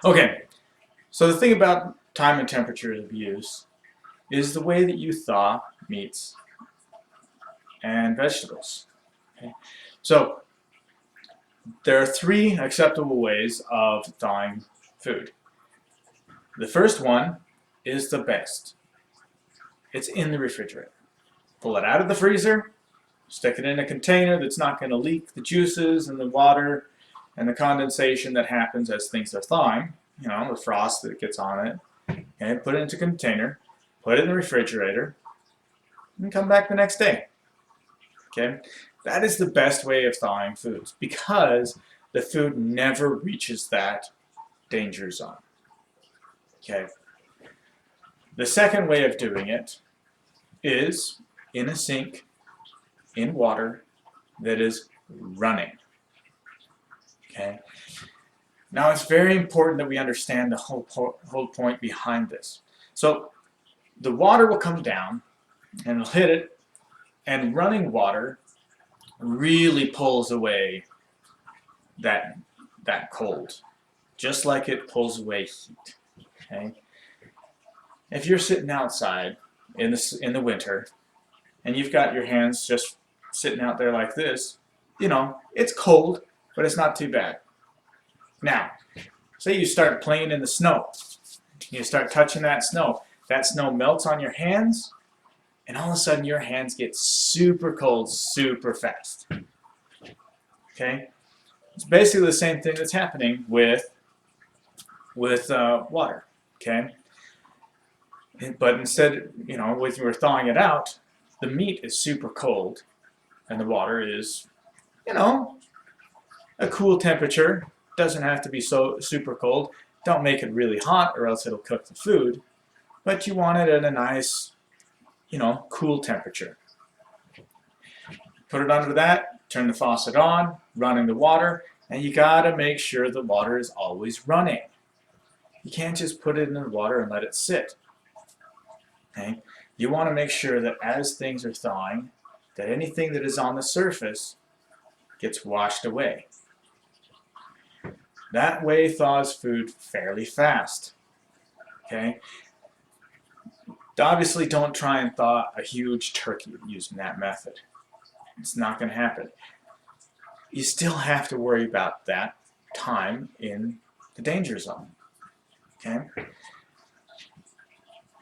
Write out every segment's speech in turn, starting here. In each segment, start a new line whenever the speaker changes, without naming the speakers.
Okay, so the thing about time and temperature of use is the way that you thaw meats and vegetables. Okay? So there are three acceptable ways of thawing food. The first one is the best. It's in the refrigerator. Pull it out of the freezer, stick it in a container that's not going to leak the juices and the water and the condensation that happens as things are thawing, the frost that gets on it, and put it into a container, put it in the refrigerator, and come back the next day. Okay? That is the best way of thawing foods because the food never reaches that danger zone. Okay? The second way of doing it is in a sink, in water that is running. Okay? Now it's very important that we understand the whole point behind this. So the water will come down and it'll hit it, and running water really pulls away that cold, just like it pulls away heat. Okay? If you're sitting outside in the winter and you've got your hands just sitting out there like this, it's cold, but it's not too bad. Now, say you start playing in the snow. You start touching that snow melts on your hands, and all of a sudden your hands get super cold super fast. Okay? It's basically the same thing that's happening with water. Okay? But instead, when you're thawing it out, the meat is super cold, and the water is, a cool temperature. Doesn't have to be so super cold. Don't make it really hot, or else it'll cook the food. But you want it at a nice, cool temperature. Put it under that, turn the faucet on, running the water, and you gotta make sure the water is always running. You can't just put it in the water and let it sit. Okay? You want to make sure that as things are thawing, that anything that is on the surface gets washed away. That way thaws food fairly fast. Okay? Obviously, don't try and thaw a huge turkey using that method. It's not going to happen. You still have to worry about that time in the danger zone. Okay?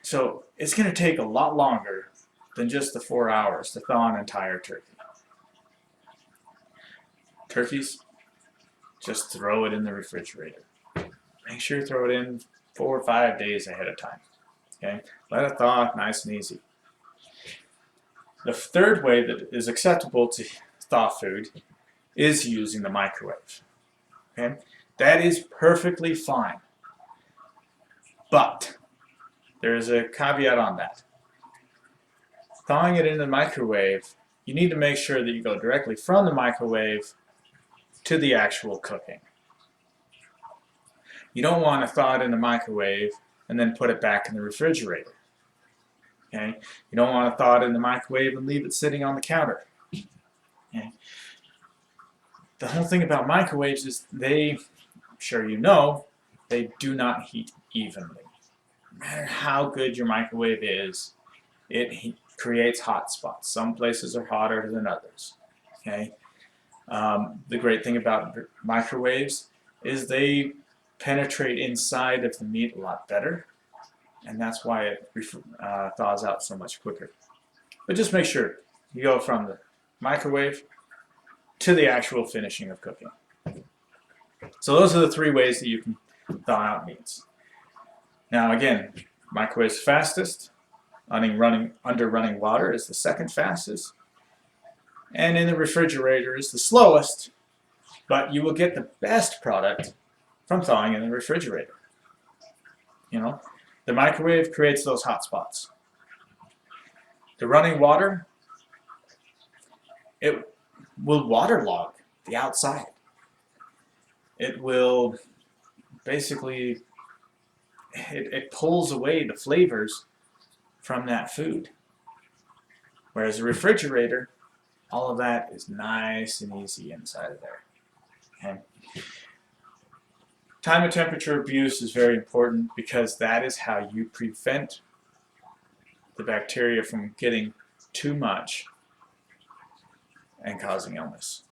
So it's going to take a lot longer than just the 4 hours to thaw an entire turkey. Turkeys, just throw it in the refrigerator. Make sure you throw it in 4 or 5 days ahead of time. Okay? Let it thaw nice and easy. The third way that is acceptable to thaw food is using the microwave. Okay? That is perfectly fine. But there is a caveat on that. Thawing it in the microwave, you need to make sure that you go directly from the microwave to the actual cooking. You don't want to thaw it in the microwave and then put it back in the refrigerator. Okay? You don't want to thaw it in the microwave and leave it sitting on the counter. Okay? The whole thing about microwaves is I'm sure you know, they do not heat evenly. No matter how good your microwave is, it creates hot spots. Some places are hotter than others. Okay? The great thing about microwaves is they penetrate inside of the meat a lot better, and that's why it thaws out so much quicker. But just make sure you go from the microwave to the actual finishing of cooking. So those are the three ways that you can thaw out meats. Now again, microwave's fastest, under running water is the second fastest, and in the refrigerator is the slowest, but you will get the best product from thawing in the refrigerator. The microwave creates those hot spots. The running water, it will waterlog the outside. It will basically, it pulls away the flavors from that food. Whereas a refrigerator, all of that is nice and easy inside of there. Okay? Time and temperature abuse is very important because that is how you prevent the bacteria from getting too much and causing illness.